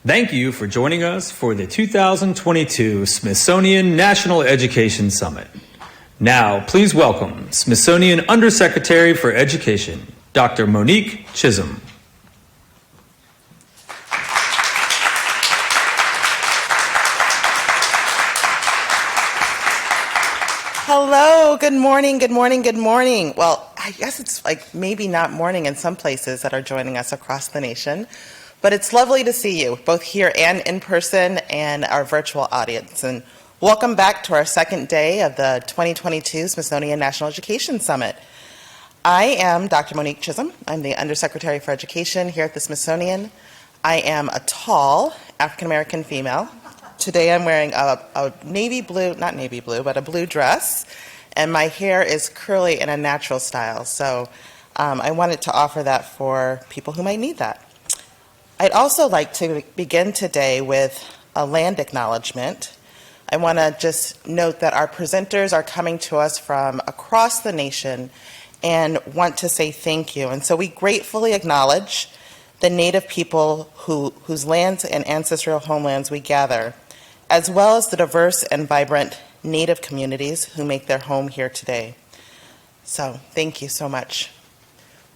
Thank you for joining us for the 2022 Smithsonian National Education Summit. Now, please welcome Smithsonian Undersecretary for Education, Dr. Monique Chisholm. Hello, good morning, good morning, good morning. Well, I guess it's like maybe not morning in some places that are joining us across the nation, but it's lovely to see you, both here and in person and our virtual audience. And welcome back to our second day of the 2022 Smithsonian National Education Summit. I am Dr. Monique Chisholm. I'm the Undersecretary for Education here at the Smithsonian. I am a tall African-American female. Today I'm wearing a navy blue, not navy blue, but a blue dress, and my hair is curly in a natural style. So I wanted to offer that for people who might need that. I'd also like to begin today with a land acknowledgement. I want to just note that our presenters are coming to us from across the nation and want to say thank you. And so we gratefully acknowledge the Native people whose lands and ancestral homelands we gather, as well as the diverse and vibrant Native communities who make their home here today. So thank you so much.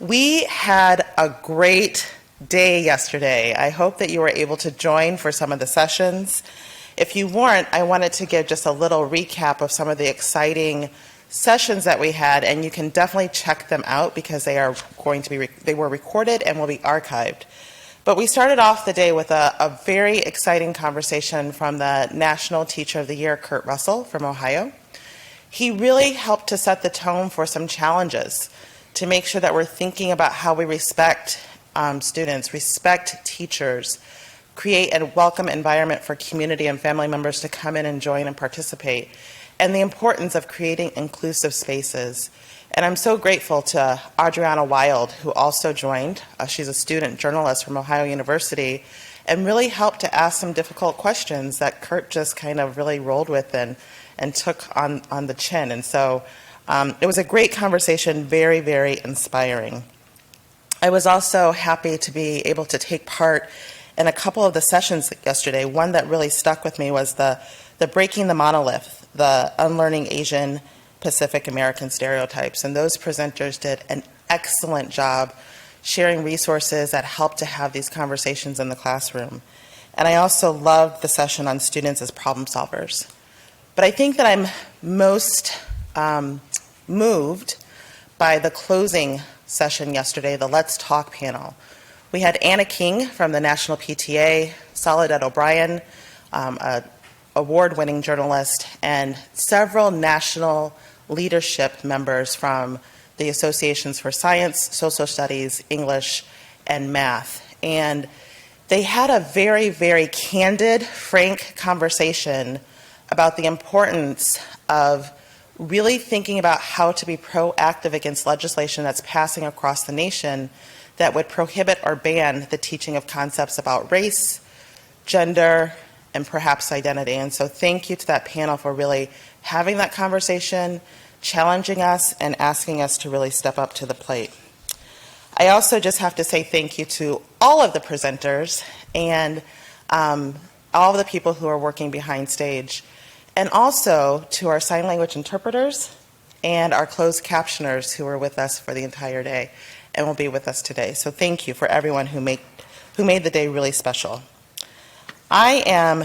We had a great day yesterday. I hope that you were able to join for some of the sessions. If you weren't, I wanted to give just a little recap of some of the exciting sessions that we had, and you can definitely check them out because they are going to be, they were recorded and will be archived. But we started off the day with a very exciting conversation from the National Teacher of the Year, Kurt Russell from Ohio. He really helped to set the tone for some challenges to make sure that we're thinking about how we respect students, respect teachers, create a welcome environment for community and family members to come in and join and participate, and the importance of creating inclusive spaces. And I'm so grateful to Adriana Wild, who also joined. She's a student journalist from Ohio University, and really helped to ask some difficult questions that Kurt just kind of really rolled with and took on the chin. And so it was a great conversation, very, very inspiring. I was also happy to be able to take part in a couple of the sessions yesterday. One that really stuck with me was the Breaking the Monolith, the Unlearning Asian Pacific American Stereotypes. And those presenters did an excellent job sharing resources that help to have these conversations in the classroom. And I also loved the session on students as problem solvers. But I think that I'm most moved by the closing session yesterday, the Let's Talk panel. We had Anna King from the National PTA, Soledad O'Brien, an award-winning journalist, and several national leadership members from the Associations for Science, Social Studies, English, and Math. And they had a very, very candid, frank conversation about the importance of really thinking about how to be proactive against legislation that's passing across the nation that would prohibit or ban the teaching of concepts about race, gender, and perhaps identity. And so thank you to that panel for really having that conversation, challenging us, and asking us to really step up to the plate. I also just have to say thank you to all of the presenters and all of the people who are working behind stage, and also to our sign language interpreters and our closed captioners who were with us for the entire day and will be with us today. So thank you for everyone who made the day really special. I am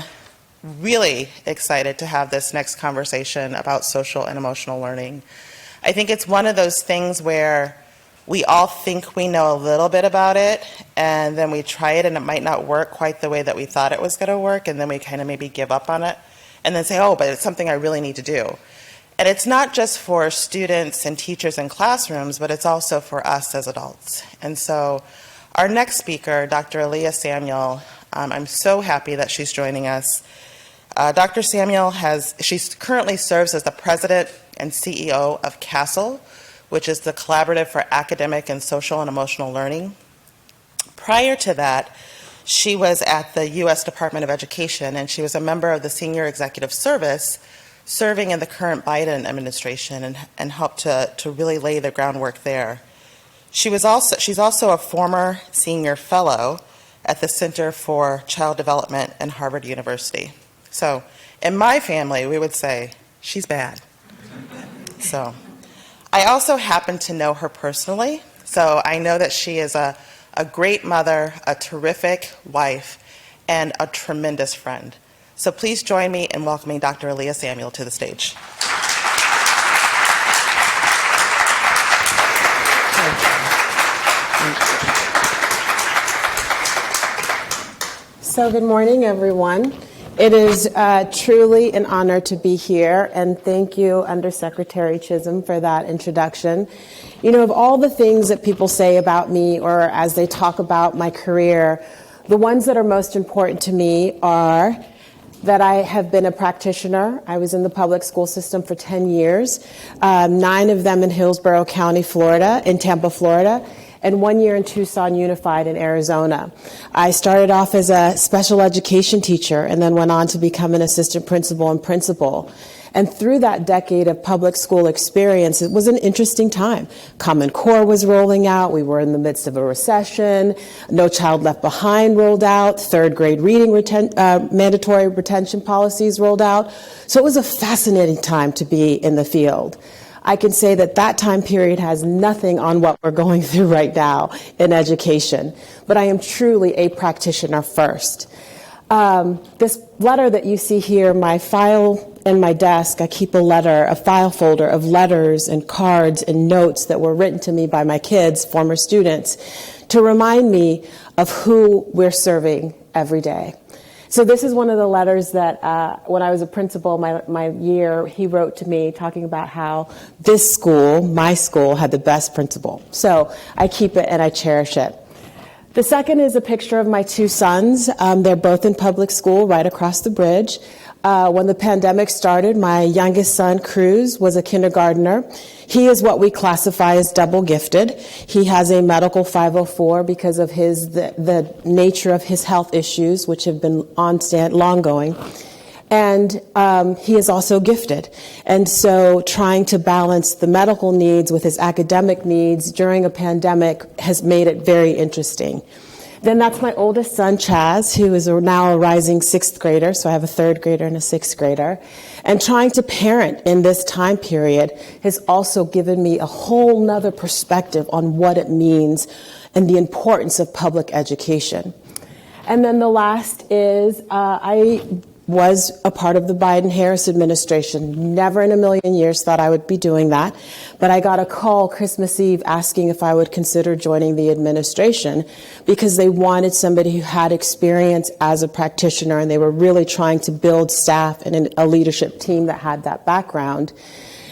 really excited to have this next conversation about social and emotional learning. I think it's one of those things where we all think we know a little bit about it, and then we try it and it might not work quite the way that we thought it was going to work, and then we kind of maybe give up on it and then say, oh, but it's something I really need to do. And it's not just for students and teachers in classrooms, but it's also for us as adults. And so our next speaker, Dr. Aaliyah Samuel, I'm so happy that she's joining us. Dr. Samuel she currently serves as the president and CEO of CASEL, which is the Collaborative for Academic and Social and Emotional Learning. Prior to that, she was at the U.S. Department of Education, and she was a member of the Senior Executive Service, serving in the current Biden administration, and helped to really lay the groundwork there. She's also a former senior fellow at the Center for Child Development in Harvard University. So in my family, we would say, she's bad. So I also happen to know her personally, so I know that she is a great mother, a terrific wife, and a tremendous friend. So please join me in welcoming Dr. Aaliyah Samuel to the stage. So good morning, everyone. It is truly an honor to be here, and thank you, Undersecretary Chisholm, for that introduction. You know, of all the things that people say about me or as they talk about my career, the ones that are most important to me are that I have been a practitioner. I was in the public school system for 10 years, 9 of them in Hillsborough County, Florida, in Tampa, Florida, and 1 year in Tucson Unified in Arizona. I started off as a special education teacher and then went on to become an assistant principal and principal. And through that decade of public school experience, it was an interesting time. Common Core was rolling out. We were in the midst of a recession. No Child Left Behind rolled out. Third grade reading mandatory retention policies rolled out. So it was a fascinating time to be in the field. I can say that that time period has nothing on what we're going through right now in education. But I am truly a practitioner first. This letter that you see here, my file in my desk, I keep a file folder of letters and cards and notes that were written to me by my kids, former students, to remind me of who we're serving every day. So this is one of the letters that when I was a principal, my year, he wrote to me talking about how this school, my school, had the best principal. So I keep it and I cherish it. The second is a picture of my 2 sons. They're both in public school right across the bridge. When the pandemic started, my youngest son, Cruz, was a kindergartner. He is what we classify as double gifted. He has a medical 504 because of the nature of his health issues, which have been long going. And he is also gifted. And so trying to balance the medical needs with his academic needs during a pandemic has made it very interesting. Then that's my oldest son, Chaz, who is now a rising 6th grader. So I have a 3rd grader and a 6th grader. And trying to parent in this time period has also given me a whole nother perspective on what it means and the importance of public education. And then the last is I was a part of the Biden-Harris administration. Never in a million years thought I would be doing that. But I got a call Christmas Eve asking if I would consider joining the administration because they wanted somebody who had experience as a practitioner, and they were really trying to build staff and a leadership team that had that background.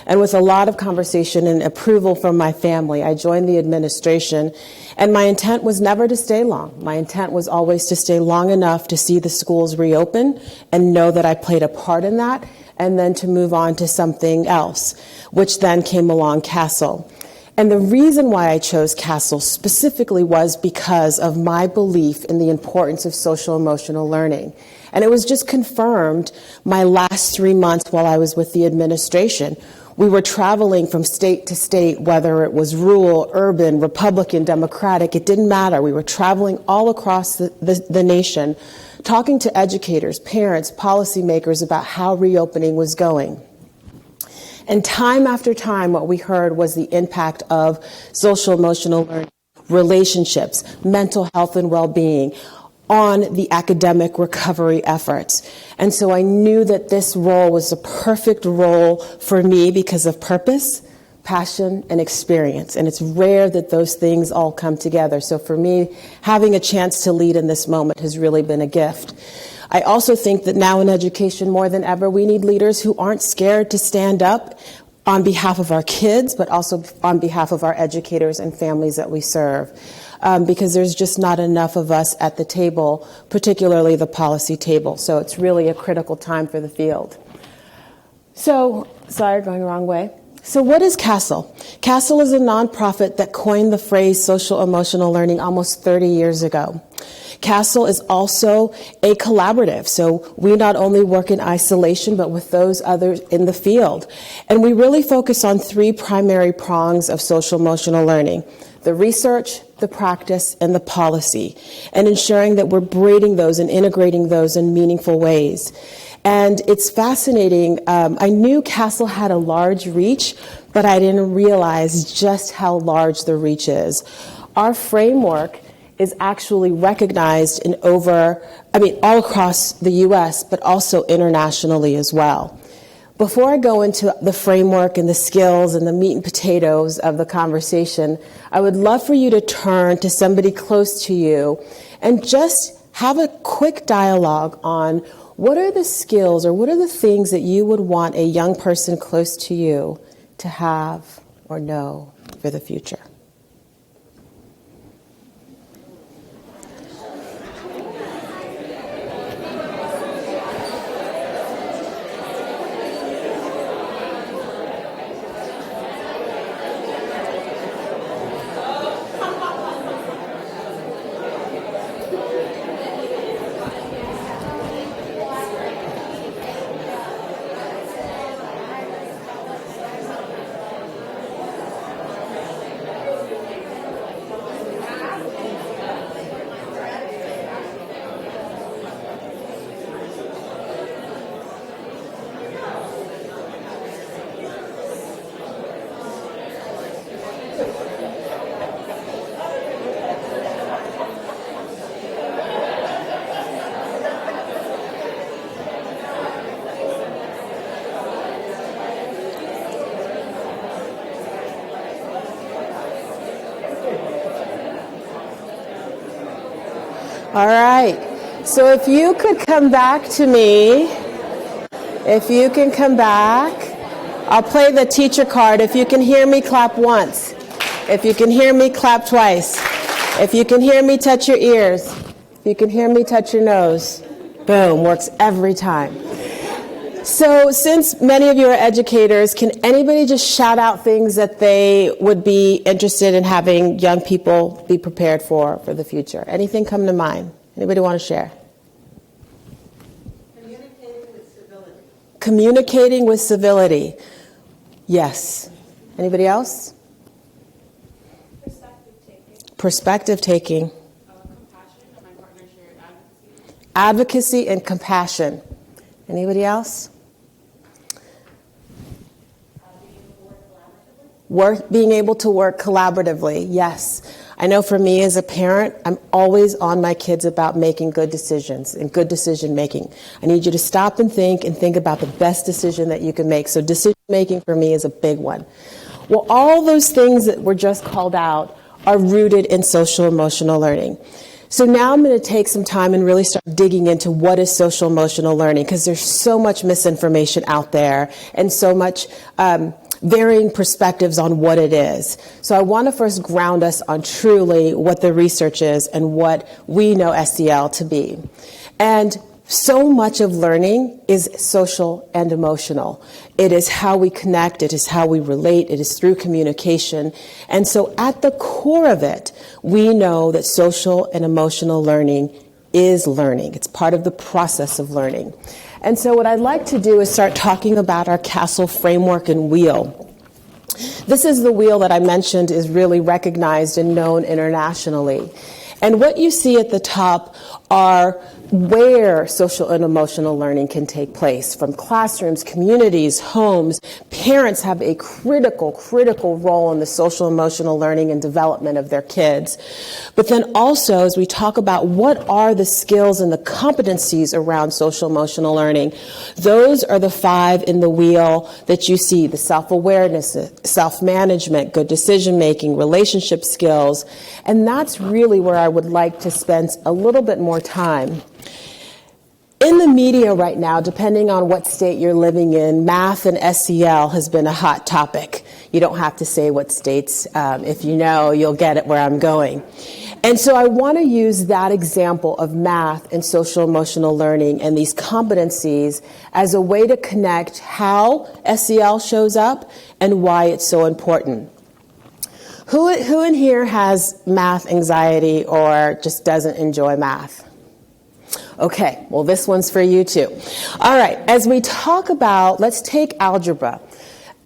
And with a lot of conversation and approval from my family, I joined the administration. And my intent was never to stay long. My intent was always to stay long enough to see the schools reopen and know that I played a part in that, and then to move on to something else, which then came along CASEL. And the reason why I chose CASEL specifically was because of my belief in the importance of social emotional learning. And it was just confirmed my last 3 months while I was with the administration. We were traveling from state to state, whether it was rural, urban, Republican, Democratic, it didn't matter. We were traveling all across the nation, talking to educators, parents, policymakers about how reopening was going. And time after time, what we heard was the impact of social emotional learning, relationships, mental health and well-being, on the academic recovery efforts. And so I knew that this role was the perfect role for me because of purpose, passion, and experience. And it's rare that those things all come together. So for me, having a chance to lead in this moment has really been a gift. I also think that now in education more than ever, we need leaders who aren't scared to stand up on behalf of our kids, but also on behalf of our educators and families that we serve. Because there's just not enough of us at the table, particularly the policy table. So it's really a critical time for the field. So, sorry, going the wrong way. So what is CASEL? CASEL is a nonprofit that coined the phrase social emotional learning almost 30 years ago. CASEL is also a collaborative, so we not only work in isolation, but with those others in the field. And we really focus on 3 primary prongs of social emotional learning: the research, the practice, and the policy, and ensuring that we're braiding those and integrating those in meaningful ways. And it's fascinating. I knew CASEL had a large reach, but I didn't realize just how large the reach is. Our framework is actually recognized in all across the U.S., but also internationally as well. Before I go into the framework and the skills and the meat and potatoes of the conversation, I would love for you to turn to somebody close to you and just have a quick dialogue on what are the skills or what are the things that you would want a young person close to you to have or know for the future. All right, so if you could come back to me, if you can come back, I'll play the teacher card. If you can hear me, clap once. If you can hear me, clap twice. If you can hear me, touch your ears. If you can hear me, touch your nose. Boom, works every time. So since many of you are educators, can anybody just shout out things that they would be interested in having young people be prepared for the future? Anything come to mind? Anybody want to share? Communicating with civility. Communicating with civility. Yes. Anybody else? Perspective taking. Perspective taking. Compassion, and my partner shared advocacy. Advocacy and compassion. Anybody else? Being able to work collaboratively, yes. I know for me as a parent, I'm always on my kids about making good decisions and good decision making. I need you to stop and think about the best decision that you can make. So decision making for me is a big one. Well, all those things that were just called out are rooted in social emotional learning. So now I'm going to take some time and really start digging into what is social emotional learning, because there's so much misinformation out there and so much varying perspectives on what it is. So I want to first ground us on truly what the research is and what we know SEL to be. And so much of learning is social and emotional. It is how we connect, it is how we relate, it is through communication. And so at the core of it, we know that social and emotional learning is learning. It's part of the process of learning. And so what I'd like to do is start talking about our CASEL framework and wheel. This is the wheel that I mentioned is really recognized and known internationally. And what you see at the top are where social and emotional learning can take place, from classrooms, communities, homes. Parents have a critical role in the social emotional learning and development of their kids. But then also, as we talk about what are the skills and the competencies around social emotional learning, those are the 5 in the wheel that you see: the self-awareness, self-management, good decision-making, relationship skills. And that's really where I would like to spend a little bit more time. In the media right now, depending on what state you're living in, math and SEL has been a hot topic. You don't have to say what states. If you know, you'll get it where I'm going. And so I want to use that example of math and social emotional learning and these competencies as a way to connect how SEL shows up and why it's so important. Who in here has math anxiety or just doesn't enjoy math? Okay, well, this one's for you too. All right, as we talk about, let's take algebra.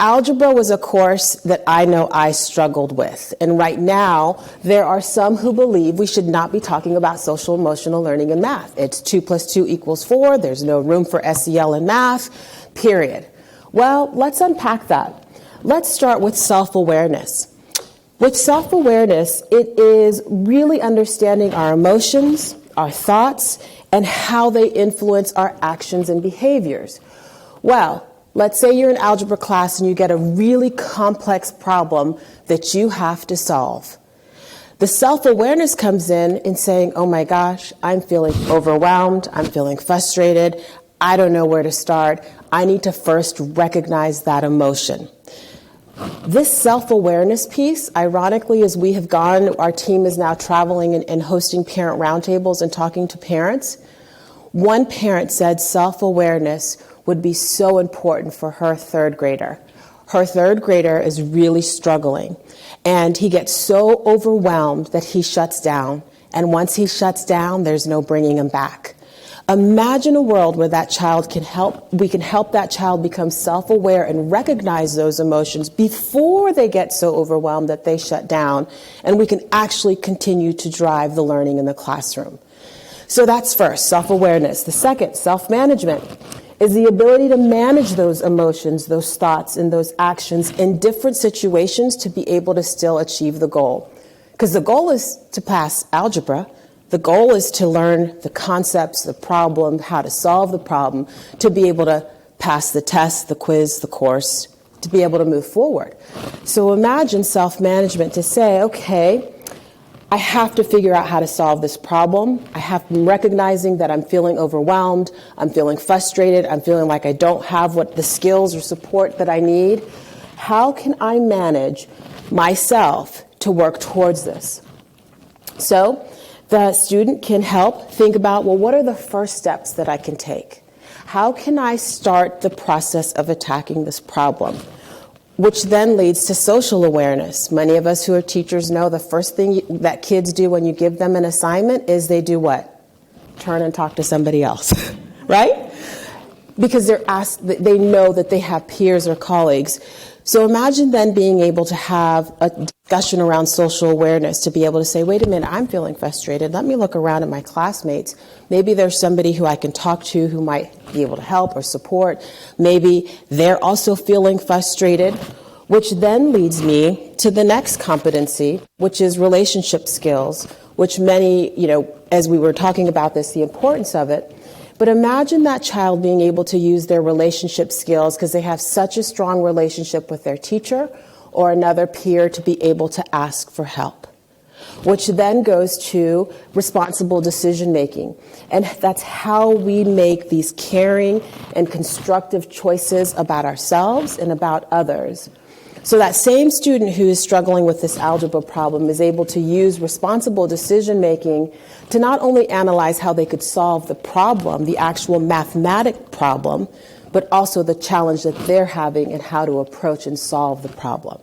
Algebra was a course that I know I struggled with. And right now, there are some who believe we should not be talking about social emotional learning in math. It's 2 + 2 = 4. There's no room for SEL in math, period. Well, let's unpack that. Let's start with self-awareness. With self-awareness, it is really understanding our emotions, our thoughts, and how they influence our actions and behaviors. Well, let's say you're in algebra class and you get a really complex problem that you have to solve. The self-awareness comes in saying, oh my gosh, I'm feeling overwhelmed, I'm feeling frustrated, I don't know where to start. I need to first recognize that emotion. This self-awareness piece, ironically, as we have gone, our team is now traveling and hosting parent roundtables and talking to parents. One parent said self-awareness would be so important for her third grader. Her third grader is really struggling, and he gets so overwhelmed that he shuts down. And once he shuts down, there's no bringing him back. Imagine a world where we can help that child become self-aware and recognize those emotions before they get so overwhelmed that they shut down, and we can actually continue to drive the learning in the classroom. So that's first, self-awareness. The second, self-management, is the ability to manage those emotions, those thoughts, and those actions in different situations to be able to still achieve the goal. Because the goal is to pass algebra. The goal is to learn the concepts, the problem, how to solve the problem, to be able to pass the test, the quiz, the course, to be able to move forward. So imagine self-management to say, okay, I have to figure out how to solve this problem. I'm recognizing that I'm feeling overwhelmed, I'm feeling frustrated, I'm feeling like I don't have what the skills or support that I need. How can I manage myself to work towards this? So the student can help think about, well, what are the first steps that I can take? How can I start the process of attacking this problem? Which then leads to social awareness. Many of us who are teachers know the first thing that kids do when you give them an assignment is they do what? Turn and talk to somebody else, right? Because they know that they have peers or colleagues. So imagine then being able to have a discussion around social awareness, to be able to say, wait a minute, I'm feeling frustrated. Let me look around at my classmates. Maybe there's somebody who I can talk to who might be able to help or support. Maybe they're also feeling frustrated, which then leads me to the next competency, which is relationship skills, which many, as we were talking about this, the importance of it. But imagine that child being able to use their relationship skills because they have such a strong relationship with their teacher or another peer to be able to ask for help, which then goes to responsible decision making. And that's how we make these caring and constructive choices about ourselves and about others. So that same student who is struggling with this algebra problem is able to use responsible decision making to not only analyze how they could solve the problem, the actual mathematic problem, but also the challenge that they're having and how to approach and solve the problem.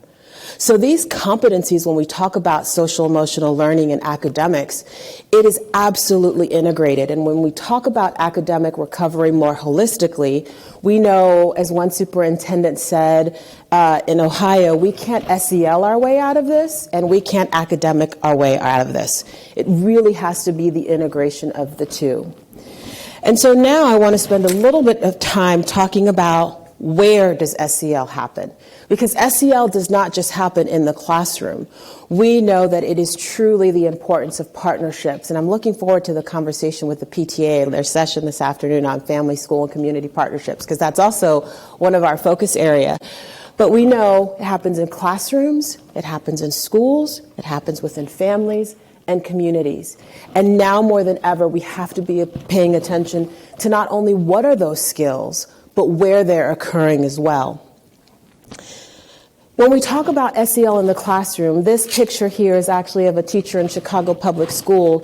So these competencies, when we talk about social emotional learning and academics, it is absolutely integrated. And when we talk about academic recovery more holistically, we know, as one superintendent said in Ohio, we can't SEL our way out of this, and we can't academic our way out of this. It really has to be the integration of the two. And so now I want to spend a little bit of time talking about where does SEL happen? Because SEL does not just happen in the classroom. We know that it is truly the importance of partnerships, and I'm looking forward to the conversation with the PTA and their session this afternoon on family, school, and community partnerships, because that's also one of our focus area. But we know it happens in classrooms, it happens in schools, it happens within families and communities. And now more than ever, we have to be paying attention to not only what are those skills, but where they're occurring as well. When we talk about SEL in the classroom, this picture here is actually of a teacher in Chicago Public School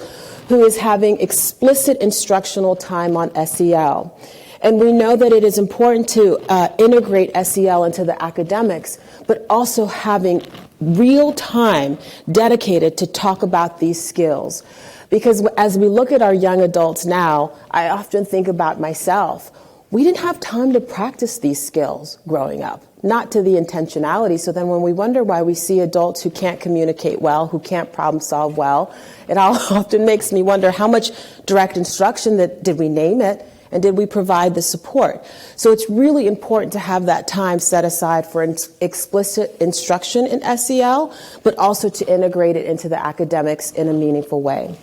who is having explicit instructional time on SEL. And we know that it is important to integrate SEL into the academics, but also having real time dedicated to talk about these skills. Because as we look at our young adults now, I often think about myself. We didn't have time to practice these skills growing up. not to the intentionality. So then when we wonder why we see adults who can't communicate well, who can't problem solve well, it often makes me wonder how much direct instruction did we name it, and did we provide the support? So it's really important to have that time set aside for explicit instruction in SEL, but also to integrate it into the academics in a meaningful way.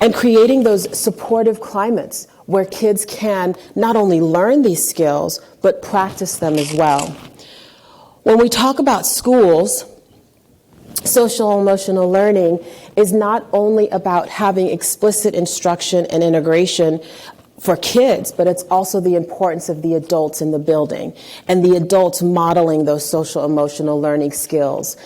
And creating those supportive climates where kids can not only learn these skills, but practice them as well. When we talk about schools, social and emotional learning is not only about having explicit instruction and integration for kids, but it's also the importance of the adults in the building and the adults modeling those social emotional learning skills.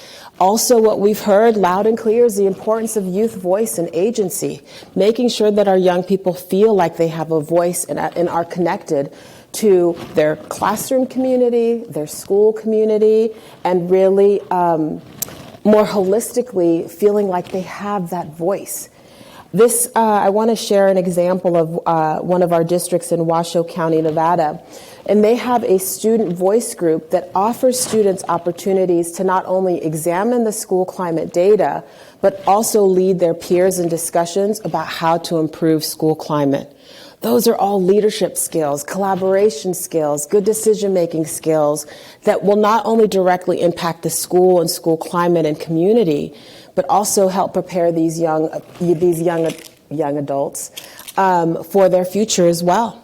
Also, what we've heard loud and clear is the importance of youth voice and agency, making sure that our young people feel like they have a voice and are connected to their classroom community, their school community, and really more holistically feeling like they have that voice. This, I want to share an example of one of our districts in Washoe County, Nevada. And they have a student voice group that offers students opportunities to not only examine the school climate data, but also lead their peers in discussions about how to improve school climate. Those are all leadership skills, collaboration skills, good decision-making skills that will not only directly impact the school and school climate and community, but also help prepare these young adults for their future as well.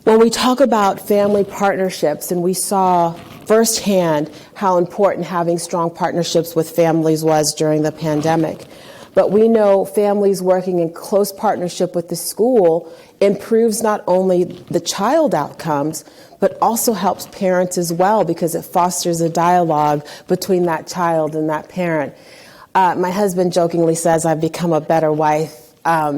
When we talk about family partnerships, and we saw firsthand how important having strong partnerships with families was during the pandemic, but we know families working in close partnership with the school improves not only the child outcomes, but also helps parents as well, because it fosters a dialogue between that child and that parent. My husband jokingly says I've become a better wife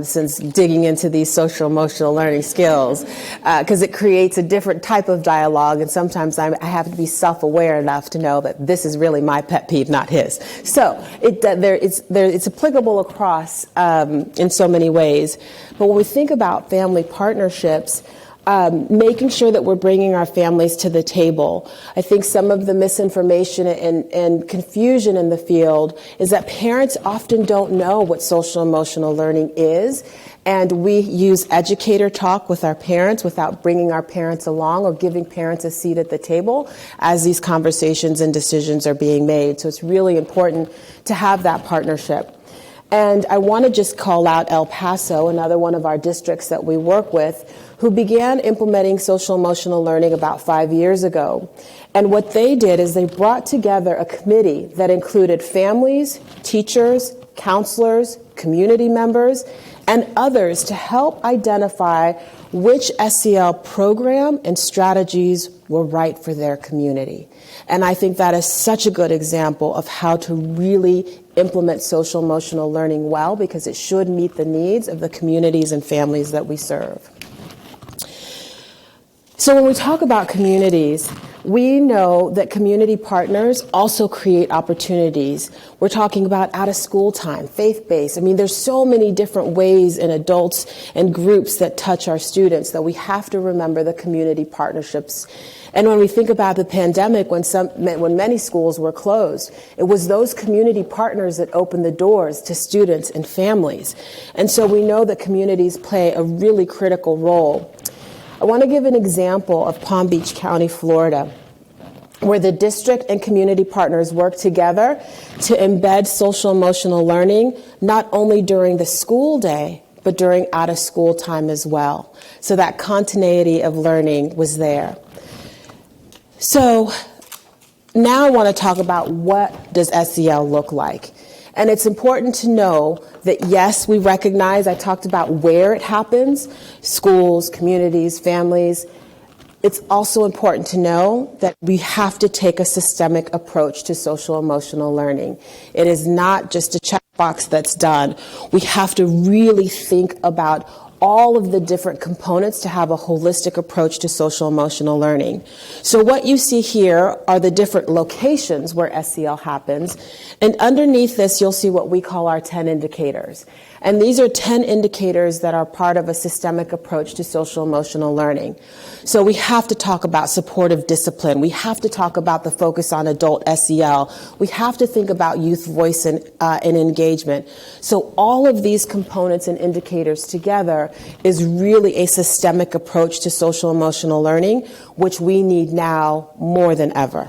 since digging into these social emotional learning skills, because it creates a different type of dialogue, and sometimes I have to be self-aware enough to know that this is really my pet peeve, not his. So it's applicable across in so many ways. But when we think about family partnerships, making sure that we're bringing our families to the table. I think some of the misinformation and confusion in the field is that parents often don't know what social emotional learning is, and we use educator talk with our parents without bringing our parents along or giving parents a seat at the table as these conversations and decisions are being made. So it's really important to have that partnership. And I want to just call out El Paso, another one of our districts that we work with, who began implementing social emotional learning about 5 years ago. And what they did is they brought together a committee that included families, teachers, counselors, community members, and others to help identify which SEL program and strategies were right for their community. And I think that is such a good example of how to really implement social emotional learning well, because it should meet the needs of the communities and families that we serve. So when we talk about communities, we know that community partners also create opportunities. We're talking about out-of-school time, faith-based. I mean, there's so many different ways in adults and groups that touch our students that we have to remember the community partnerships. And when we think about the pandemic, when many schools were closed, it was those community partners that opened the doors to students and families. And so we know that communities play a really critical role. I want to give an example of Palm Beach County, Florida, where the district and community partners work together to embed social emotional learning, not only during the school day, but during out-of-school time as well. So that continuity of learning was there. So now I want to talk about what does SEL look like. And it's important to know that, yes, we recognize, I talked about where it happens, schools, communities, families. It's also important to know that we have to take a systemic approach to social emotional learning. It is not just a checkbox that's done. We have to really think about all of the different components to have a holistic approach to social emotional learning. So what you see here are the different locations where SEL happens, and underneath this you'll see what we call our 10 indicators. And these are 10 indicators that are part of a systemic approach to social emotional learning. So we have to talk about supportive discipline. We have to talk about the focus on adult SEL. We have to think about youth voice and engagement. So all of these components and indicators together is really a systemic approach to social emotional learning, which we need now more than ever.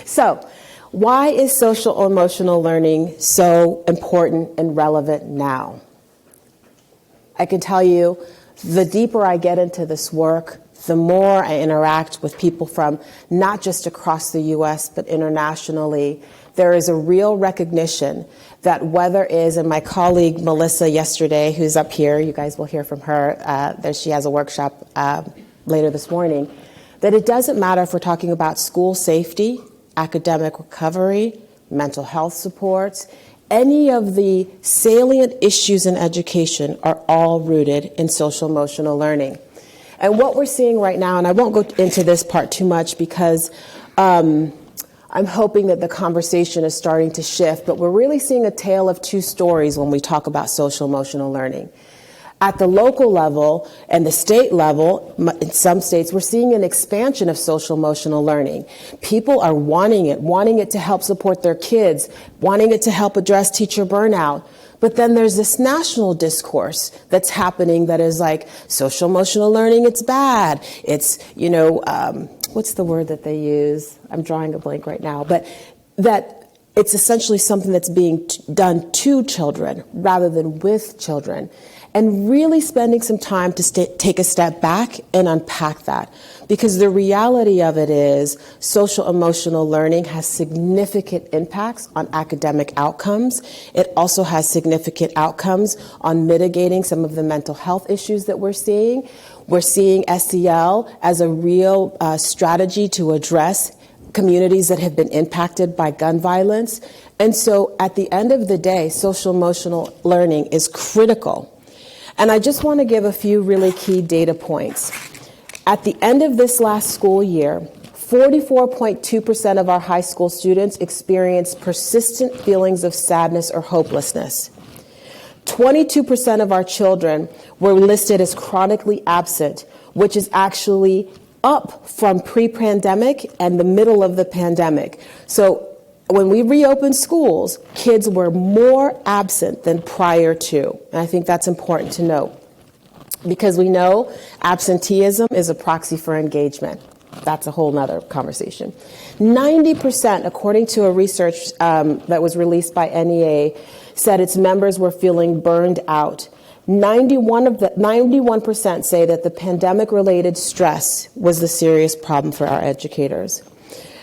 So, why is social emotional learning so important and relevant now? I can tell you, the deeper I get into this work, the more I interact with people from not just across the US, but internationally, there is a real recognition that weather is, and my colleague Melissa yesterday, who's up here, you guys will hear from her, she has a workshop later this morning, that it doesn't matter if we're talking about school safety, academic recovery, mental health supports, any of the salient issues in education are all rooted in social emotional learning. And what we're seeing right now, and I won't go into this part too much because I'm hoping that the conversation is starting to shift, but we're really seeing a tale of two stories when we talk about social emotional learning. At the local level and the state level, in some states, we're seeing an expansion of social emotional learning. People are wanting it to help support their kids, wanting it to help address teacher burnout. But then there's this national discourse that's happening that is like, social emotional learning, it's bad. It's, what's the word that they use? I'm drawing a blank right now. But that it's essentially something that's being done to children rather than with children. And really spending some time to take a step back and unpack that. Because the reality of it is social emotional learning has significant impacts on academic outcomes. It also has significant outcomes on mitigating some of the mental health issues that we're seeing. We're seeing SEL as a real strategy to address communities that have been impacted by gun violence. And so at the end of the day, social emotional learning is critical. And I just want to give a few really key data points. At the end of this last school year, 44.2% of our high school students experienced persistent feelings of sadness or hopelessness. 22% of our children were listed as chronically absent, which is actually up from pre-pandemic and the middle of the pandemic. So when we reopened schools, kids were more absent than prior to. And I think that's important to note because we know absenteeism is a proxy for engagement. That's a whole nother conversation. 90%, according to a research that was released by NEA, said its members were feeling burned out. 91% say that the pandemic-related stress was the serious problem for our educators.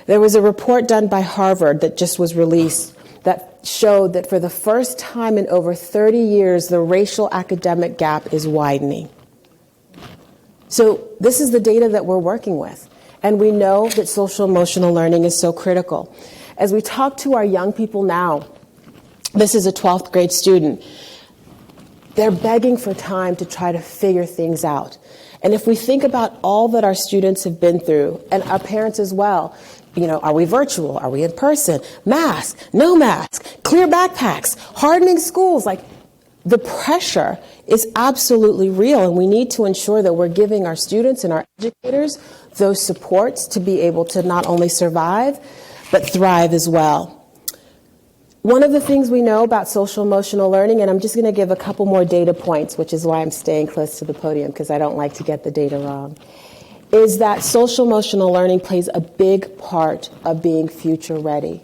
There was a report done by Harvard that just was released that showed that for the first time in over 30 years, the racial academic gap is widening. So this is the data that we're working with. And we know that social emotional learning is so critical. As we talk to our young people now, this is a 12th grade student, they're begging for time to try to figure things out. And if we think about all that our students have been through, and our parents as well, are we virtual? Are we in person? Mask, no mask, clear backpacks, hardening schools. Like, the pressure is absolutely real, and we need to ensure that we're giving our students and our educators those supports to be able to not only survive, but thrive as well. One of the things we know about social emotional learning, and I'm just going to give a couple more data points, which is why I'm staying close to the podium, because I don't like to get the data wrong, is that social emotional learning plays a big part of being future ready.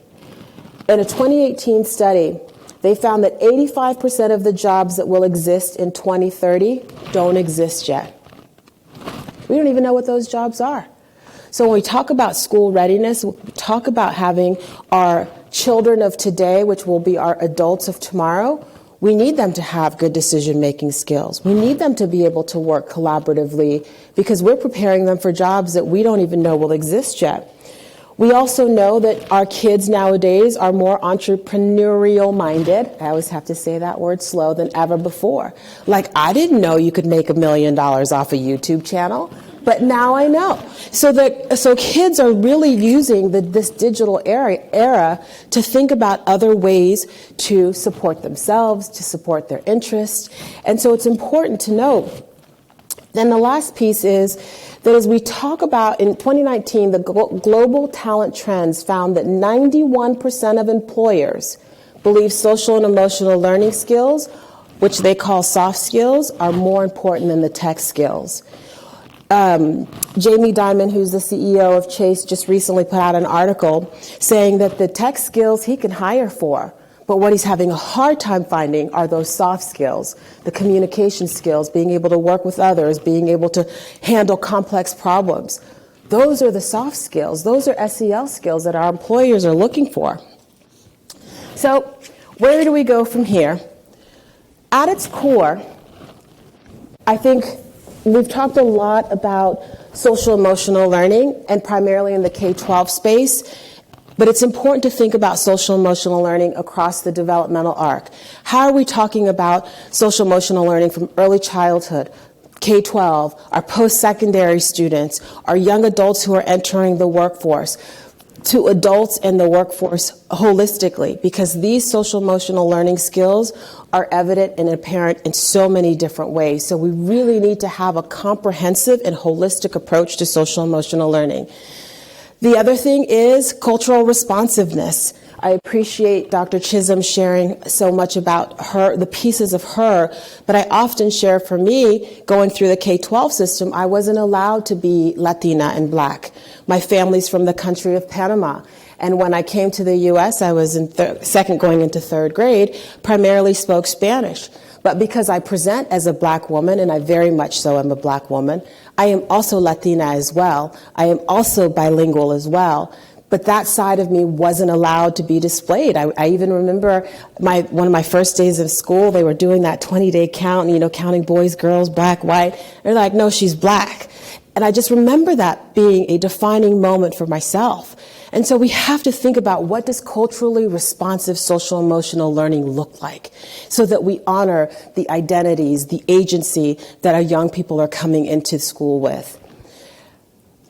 In a 2018 study, they found that 85% of the jobs that will exist in 2030 don't exist yet. We don't even know what those jobs are. So when we talk about school readiness, we talk about having our children of today, which will be our adults of tomorrow, we need them to have good decision-making skills. We need them to be able to work collaboratively because we're preparing them for jobs that we don't even know will exist yet. We also know that our kids nowadays are more entrepreneurial minded. I always have to say that word slow than ever before. Like, I didn't know you could make $1 million off a YouTube channel, but now I know. So kids are really using this digital era to think about other ways to support themselves, to support their interests. And so it's important to note. Then the last piece is that as we talk about, in 2019, the global talent trends found that 91% of employers believe social and emotional learning skills, which they call soft skills, are more important than the tech skills. Jamie Dimon, who's the CEO of Chase, just recently put out an article saying that the tech skills he can hire for, but what he's having a hard time finding are those soft skills, the communication skills, being able to work with others, being able to handle complex problems. Those are the soft skills. Those are SEL skills that our employers are looking for. So where do we go from here? At its core, I think we've talked a lot about social emotional learning, and primarily in the K-12 space. But it's important to think about social emotional learning across the developmental arc. How are we talking about social emotional learning from early childhood, K-12, our post-secondary students, our young adults who are entering the workforce, to adults in the workforce holistically? Because these social emotional learning skills are evident and apparent in so many different ways. So we really need to have a comprehensive and holistic approach to social emotional learning. The other thing is cultural responsiveness. I appreciate Dr. Chisholm sharing so much about her, the pieces of her, but I often share, for me, going through the K-12 system, I wasn't allowed to be Latina and Black. My family's from the country of Panama. And when I came to the U.S., I was in second going into third grade, primarily spoke Spanish. But because I present as a Black woman, and I very much so am a Black woman, I am also Latina as well. I am also bilingual as well. But that side of me wasn't allowed to be displayed. I even remember one of my first days of school, they were doing that 20-day count, counting boys, girls, Black, white. They're like, no, she's Black. And I just remember that being a defining moment for myself. And so we have to think about, what does culturally responsive social emotional learning look like, so that we honor the identities, the agency that our young people are coming into school with.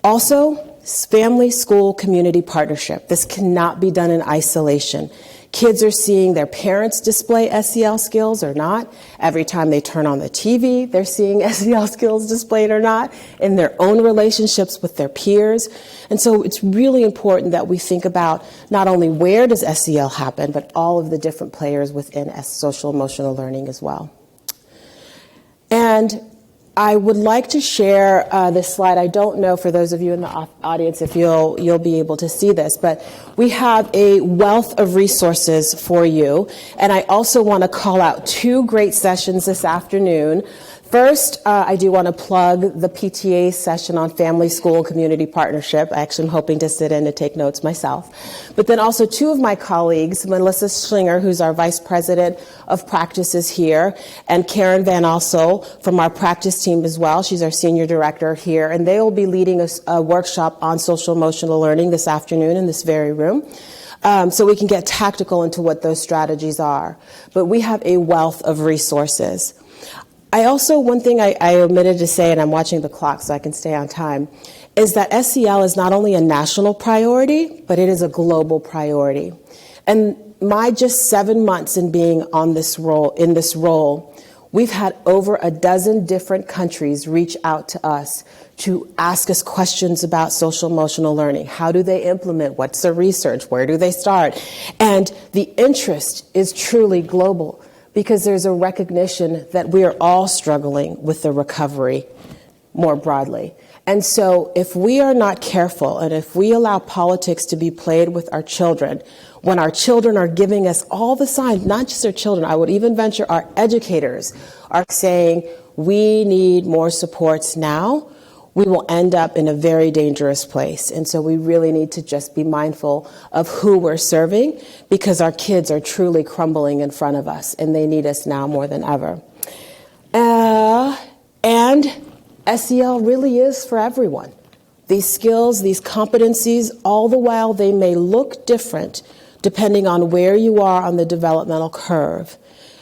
Also, family, school, community partnership. This cannot be done in isolation. Kids are seeing their parents display SEL skills or not. Every time they turn on the TV, they're seeing SEL skills displayed or not, in their own relationships with their peers. And so it's really important that we think about not only where does SEL happen, but all of the different players within social emotional learning as well. And I would like to share this slide. I don't know, for those of you in the audience, if you'll be able to see this, but we have a wealth of resources for you. And I also want to call out 2 great sessions this afternoon. First, I do want to plug the PTA session on family, school, community partnership. I actually am hoping to sit in to take notes myself. But then also 2 of my colleagues, Melissa Schlinger, who's our Vice President of Practices here, and Karen Van Alsel from our practice team as well. She's our Senior Director here. And they will be leading a workshop on social emotional learning this afternoon in this very room. So we can get tactical into what those strategies are. But we have a wealth of resources. I also, one thing I omitted to say, and I'm watching the clock so I can stay on time, is that SEL is not only a national priority, but it is a global priority. And my just 7 months in being in this role, we've had over a dozen different countries reach out to us to ask us questions about social emotional learning. How do they implement? What's the research? Where do they start? And the interest is truly global, because there's a recognition that we are all struggling with the recovery more broadly. And so if we are not careful, and if we allow politics to be played with our children, when our children are giving us all the signs, not just our children, I would even venture our educators are saying, we need more supports now, we will end up in a very dangerous place. And so we really need to just be mindful of who we're serving, because our kids are truly crumbling in front of us, and they need us now more than ever. And SEL really is for everyone. These skills, these competencies, all the while they may look different depending on where you are on the developmental curve,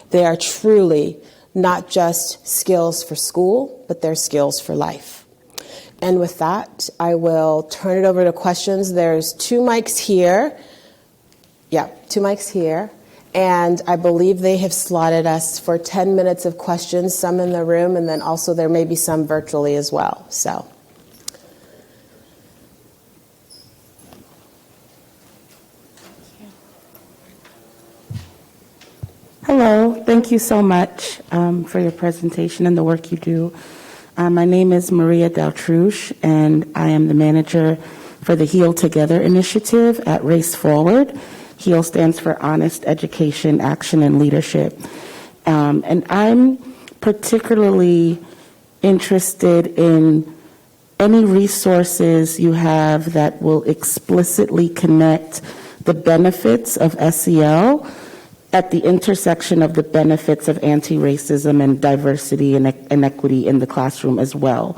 they are truly not just skills for school, but they're skills for life. And with that, I will turn it over to questions. There's 2 mics here. Yeah, 2 mics here. And I believe they have slotted us for 10 minutes of questions, some in the room, and then also there may be some virtually as well. So. Hello, thank you so much for your presentation and the work you do. My name is Maria Daltrouche, and I am the manager for the Heal Together initiative at Race Forward. HEAL stands for Honest Education, Action, and Leadership. And I'm particularly interested in any resources you have that will explicitly connect the benefits of SEL at the intersection of the benefits of anti-racism and diversity and equity in the classroom as well.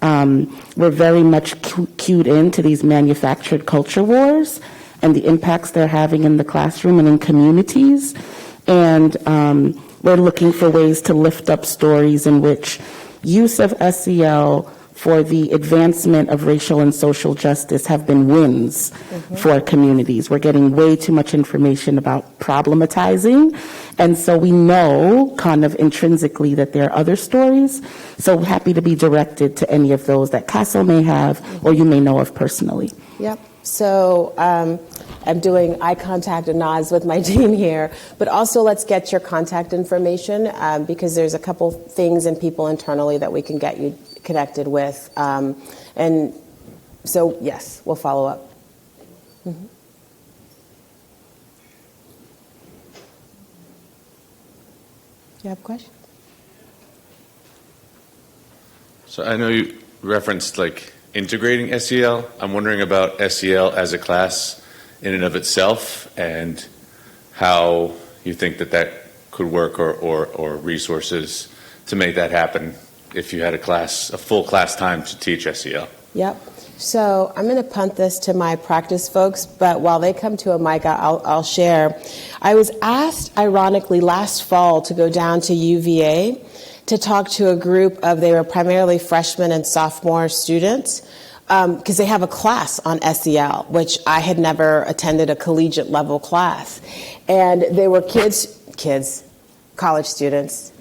We're very much cued into these manufactured culture wars and the impacts they're having in the classroom and in communities. And we're looking for ways to lift up stories in which use of SEL for the advancement of racial and social justice have been wins for communities. We're getting way too much information about problematizing, and so we know kind of intrinsically that there are other stories. So happy to be directed to any of those that CASEL may have or you may know of personally. Yep. So I'm doing eye contact and nods with my team here, but also let's get your contact information because there's a couple things and people internally that we can get you connected with. And so, yes, we'll follow up. Mm-hmm. You have a question? So I know you referenced like integrating SEL. I'm wondering about SEL as a class in and of itself and how you think that could work or resources to make that happen if you had a full class time to teach SEL. Yep. So I'm going to punt this to my practice folks, but while they come to a mic, I'll share. I was asked, ironically, last fall to go down to UVA to talk to a group they were primarily freshmen and sophomore students, because they have a class on SEL, which I had never attended a collegiate level class. And they were kids, college students,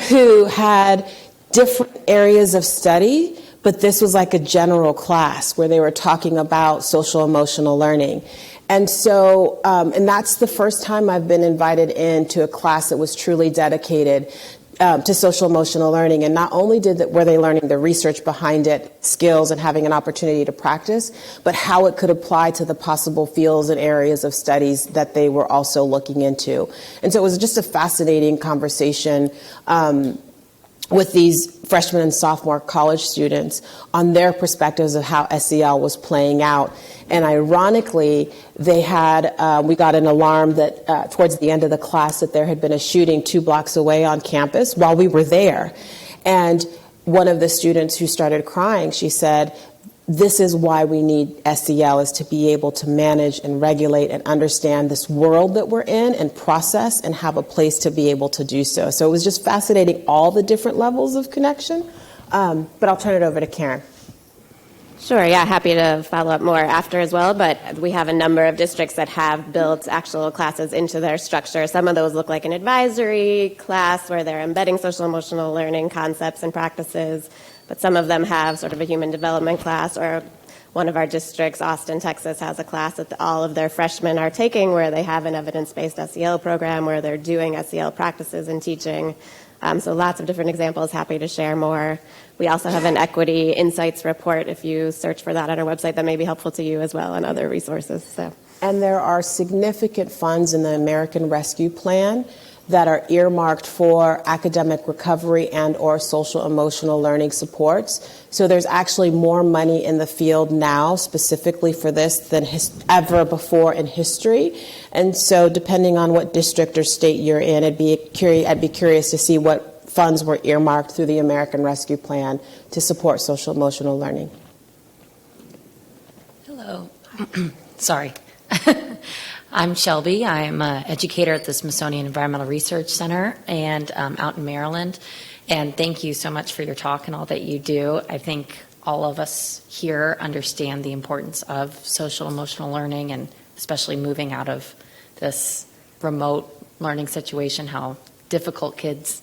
who had different areas of study, but this was like a general class where they were talking about social emotional learning. And so, and that's the first time I've been invited into a class that was truly dedicated to social emotional learning. And not only were they learning the research behind it, skills, and having an opportunity to practice, but how it could apply to the possible fields and areas of studies that they were also looking into. And so it was just a fascinating conversation with these freshman and sophomore college students on their perspectives of how SEL was playing out. And ironically, we got an alarm that towards the end of the class that there had been a shooting 2 blocks away on campus while we were there. And one of the students who started crying, she said, this is why we need SEL, is to be able to manage and regulate and understand this world that we're in and process and have a place to be able to do so. So it was just fascinating, all the different levels of connection. But I'll turn it over to Karen. Sure, yeah, happy to follow up more after as well, but we have a number of districts that have built actual classes into their structure. Some of those look like an advisory class where they're embedding social emotional learning concepts and practices, but some of them have sort of a human development class, or one of our districts, Austin, Texas, has a class that all of their freshmen are taking where they have an evidence-based SEL program where they're doing SEL practices and teaching. So lots of different examples, happy to share more. We also have an equity insights report if you search for that on our website that may be helpful to you as well, and other resources. So. And there are significant funds in the American Rescue Plan that are earmarked for academic recovery and or social emotional learning supports. So there's actually more money in the field now specifically for this than ever before in history. And so depending on what district or state you're in, I'd be curious to see what funds were earmarked through the American Rescue Plan to support social emotional learning. Sorry. I'm Shelby. I'm an educator at the Smithsonian Environmental Research Center and out in Maryland. And thank you so much for your talk and all that you do. I think all of us here understand the importance of social emotional learning, and especially moving out of this remote learning situation, how difficult kids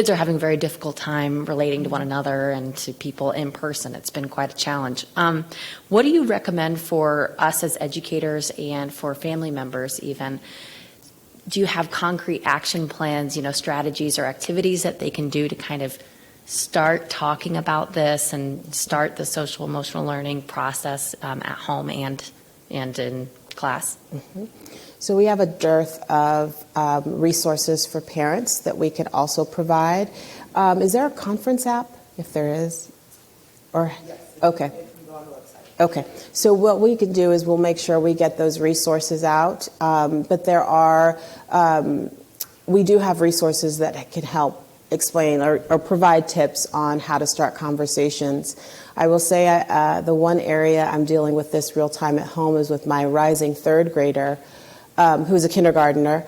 are having a very difficult time relating to one another and to people in person. It's been quite a challenge. What do you recommend for us as educators and for family members even? Do you have concrete action plans, strategies or activities that they can do to kind of start talking about this and start the social emotional learning process at home and in class? Mm-hmm. So we have a dearth of resources for parents that we could also provide. Is there a conference app, if there is? Or yes. Okay. Okay. So what we can do is we'll make sure we get those resources out. But there are, we do have resources that can help explain or provide tips on how to start conversations. I will say the one area I'm dealing with this real time at home is with my rising third grader, who's a kindergartner,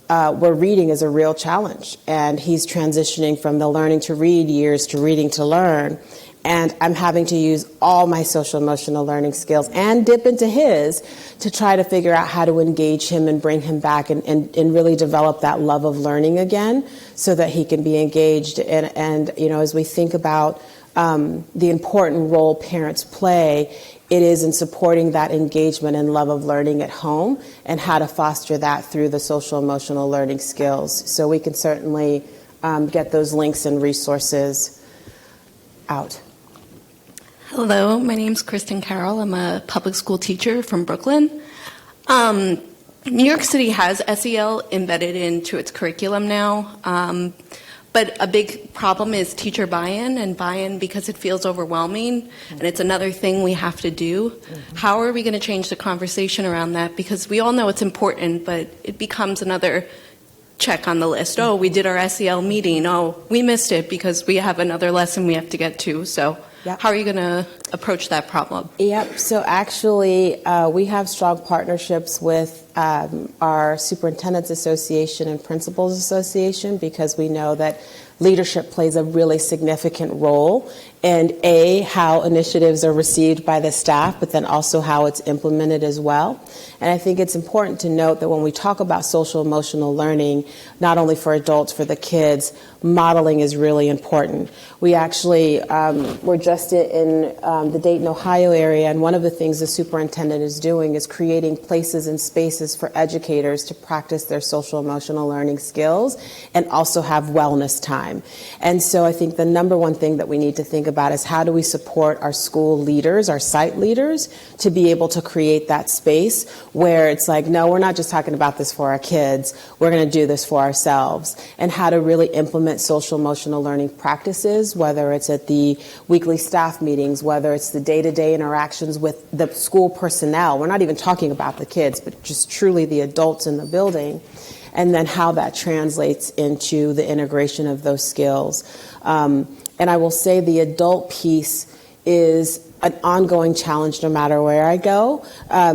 where reading is a real challenge. And he's transitioning from the learning to read years to reading to learn. And I'm having to use all my social emotional learning skills and dip into his to try to figure out how to engage him and bring him back and really develop that love of learning again so that he can be engaged. And as we think about the important role parents play, it is in supporting that engagement and love of learning at home and how to foster that through the social emotional learning skills. So we can certainly get those links and resources out. Hello, my name is Kristen Carroll. I'm a public school teacher from Brooklyn. New York City has SEL embedded into its curriculum now. But a big problem is teacher buy-in, and buy-in because it feels overwhelming, and it's another thing we have to do. Mm-hmm. How are we going to change the conversation around that? Because we all know it's important, but it becomes another check on the list. Oh, we did our SEL meeting. Oh, we missed it because we have another lesson we have to get to. So yep. How are you going to approach that problem? Yep. So actually, we have strong partnerships with our Superintendents Association and Principals Association because we know that leadership plays a really significant role in how initiatives are received by the staff, but then also how it's implemented as well. And I think it's important to note that when we talk about social emotional learning, not only for adults, for the kids, modeling is really important. We actually were just in the Dayton, Ohio area, and one of the things the superintendent is doing is creating places and spaces for educators to practice their social emotional learning skills and also have wellness time. And so I think the number one thing that we need to think about is how do we support our school leaders, our site leaders, to be able to create that space where it's like, no, we're not just talking about this for our kids, we're going to do this for ourselves, and how to really implement social emotional learning practices, whether it's at the weekly staff meetings, whether it's the day-to-day interactions with the school personnel. We're not even talking about the kids, but just truly the adults in the building, and then how that translates into the integration of those skills. And I will say the adult piece is an ongoing challenge no matter where I go,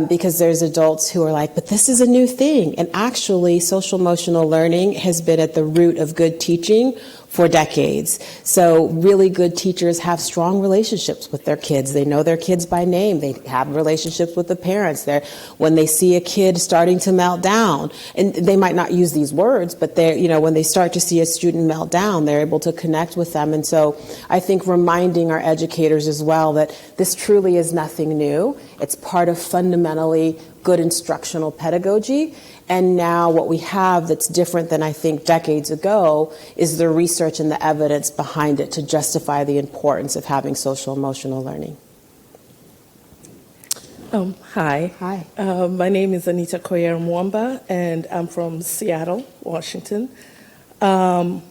because there's adults who are like, but this is a new thing. And actually, social emotional learning has been at the root of good teaching for decades. So really good teachers have strong relationships with their kids. They know their kids by name. They have relationships with the parents. When they see a kid starting to melt down, and they might not use these words, but when they start to see a student melt down, they're able to connect with them. And so I think reminding our educators as well that this truly is nothing new. It's part of fundamentally good instructional pedagogy. And now what we have that's different than I think decades ago is the research and the evidence behind it to justify the importance of having social emotional learning. Hi. Hi. My name is Anita Koyer Mwamba, and I'm from Seattle, Washington. And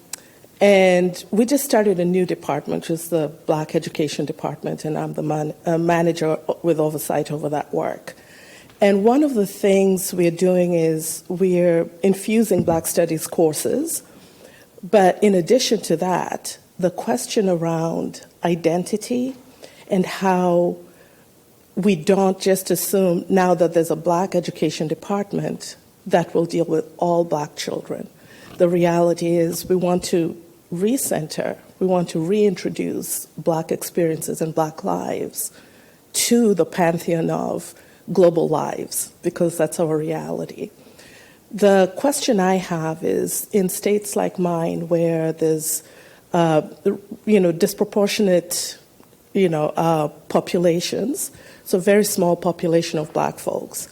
we just started a new department, which is the Black Education Department, and I'm the manager with oversight over that work. And one of the things we're doing is we're infusing Black Studies courses. But in addition to that, the question around identity and how we don't just assume now that there's a black education department that will deal with all black children. The reality is we want to recenter, we want to reintroduce black experiences and black lives to the pantheon of global lives, because that's our reality. The question I have is, in states like mine where there's disproportionate populations, so very small population of black folks,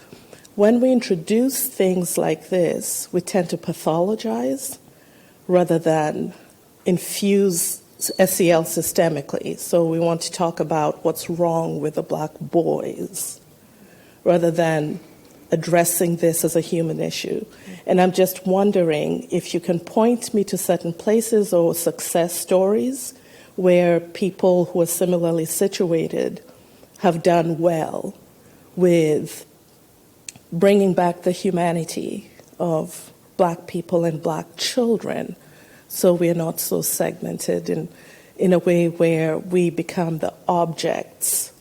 when we introduce things like this, we tend to pathologize rather than infuse SEL systemically. So we want to talk about what's wrong with the black boys rather than addressing this as a human issue. And I'm just wondering if you can point me to certain places or success stories where people who are similarly situated have done well with bringing back the humanity of black people and black children, so we're not so segmented in a way where we become the objects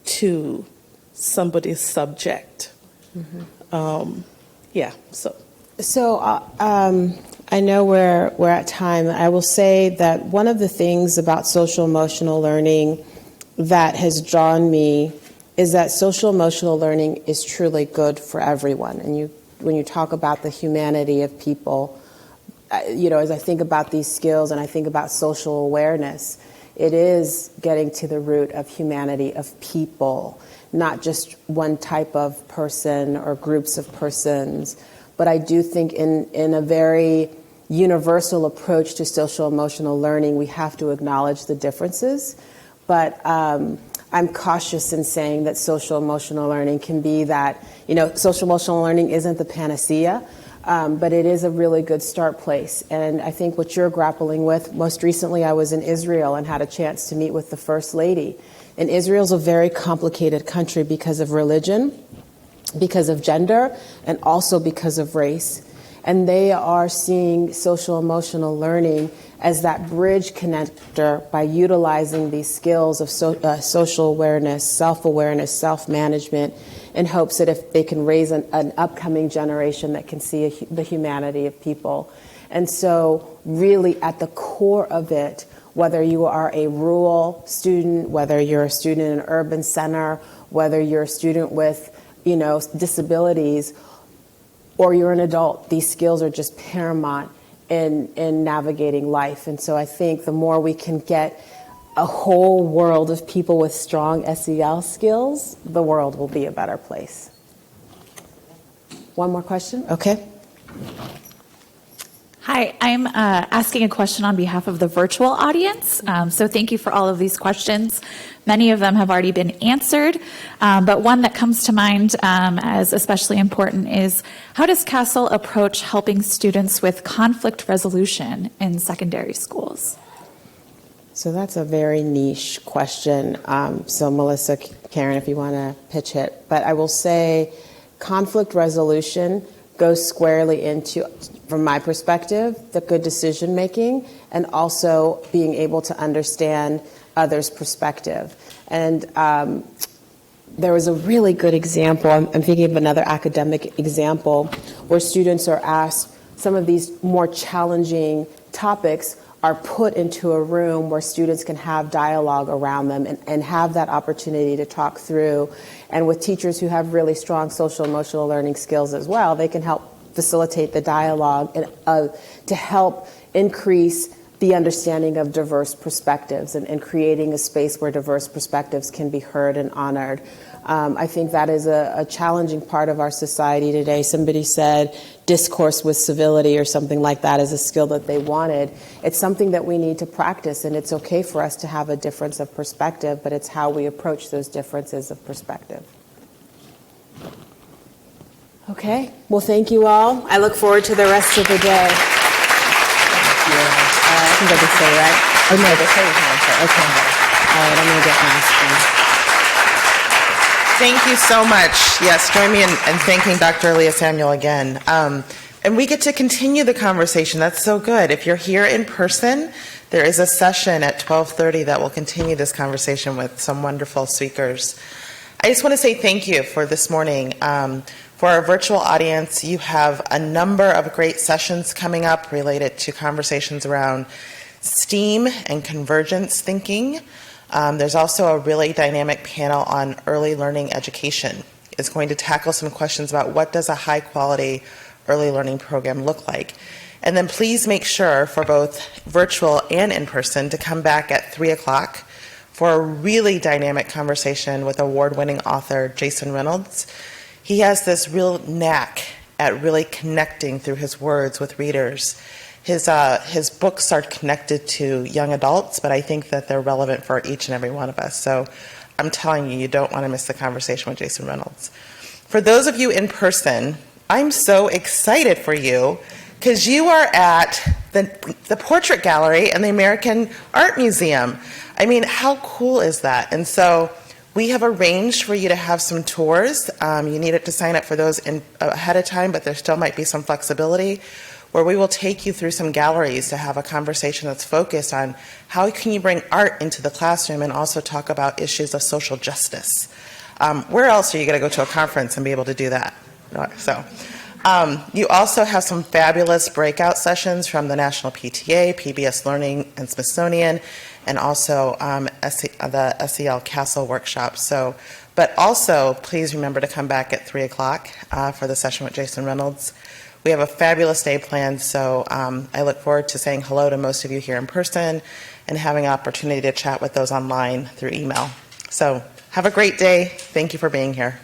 to somebody's subject. Mm-hmm. I know we're at time. I will say that one of the things about social emotional learning that has drawn me is that social emotional learning is truly good for everyone. And when you talk about the humanity of people, as I think about these skills and I think about social awareness, it is getting to the root of humanity of people, not just one type of person or groups of persons. But I do think in a very universal approach to social emotional learning, we have to acknowledge the differences. But I'm cautious in saying that social emotional learning can be that, social emotional learning isn't the panacea, but it is a really good start place. And I think what you're grappling with, most recently I was in Israel and had a chance to meet with the First Lady. And Israel's a very complicated country because of religion, because of gender, and also because of race. And they are seeing social emotional learning as that bridge connector by utilizing these skills of social awareness, self-awareness, self-management, in hopes that if they can raise an upcoming generation that can see the humanity of people. And so really at the core of it, whether you are a rural student, whether you're a student in an urban center, whether you're a student with disabilities, or you're an adult, these skills are just paramount in navigating life. And so I think the more we can get a whole world of people with strong SEL skills, the world will be a better place. One more question? Okay. Hi, I'm asking a question on behalf of the virtual audience. So thank you for all of these questions. Many of them have already been answered, but one that comes to mind as especially important is, how does CASEL approach helping students with conflict resolution in secondary schools? So that's a very niche question. So Melissa, Karen, if you want to pitch it. But I will say conflict resolution goes squarely into, from my perspective, the good decision making and also being able to understand others' perspective. And there was a really good example, I'm thinking of another academic example, where students are asked some of these more challenging topics are put into a room where students can have dialogue around them and have that opportunity to talk through. And with teachers who have really strong social emotional learning skills as well, they can help facilitate the dialogue and, to help increase the understanding of diverse perspectives and creating a space where diverse perspectives can be heard and honored. I think that is a challenging part of our society today. Somebody said discourse with civility or something like that is a skill that they wanted. It's something that we need to practice, and it's okay for us to have a difference of perspective, but it's how we approach those differences of perspective. Okay, well, thank you all. I look forward to the rest of the day. I think I did say right. Oh, no, they say you can't say. Okay. All right, I'm going to get my screen. Thank you so much. Yes, join me in thanking Dr. Aaliyah Samuel again. And we get to continue the conversation. That's so good. If you're here in person, there is a session at 12:30 that will continue this conversation with some wonderful speakers. I just want to say thank you for this morning. For our virtual audience, you have a number of great sessions coming up related to conversations around STEAM and convergence thinking. There's also a really dynamic panel on early learning education. It's going to tackle some questions about what does a high-quality early learning program look like. And then please make sure for both virtual and in-person to come back at 3 o'clock for a really dynamic conversation with award-winning author Jason Reynolds. He has this real knack at really connecting through his words with readers. His books are connected to young adults, but I think that they're relevant for each and every one of us. So I'm telling you, you don't want to miss the conversation with Jason Reynolds. For those of you in person, I'm so excited for you because you are at the Portrait Gallery and the American Art Museum. I mean, how cool is that? And so we have arranged for you to have some tours. You needed to sign up for those ahead of time, but there still might be some flexibility, where we will take you through some galleries to have a conversation that's focused on how can you bring art into the classroom and also talk about issues of social justice. Where else are you going to go to a conference and be able to do that? So, you also have some fabulous breakout sessions from the National PTA, PBS Learning, and Smithsonian, and also the SEL CASEL workshop. So, but also, please remember to come back at 3 o'clock for the session with Jason Reynolds. We have a fabulous day planned, so I look forward to saying hello to most of you here in person and having an opportunity to chat with those online through email. So have a great day. Thank you for being here.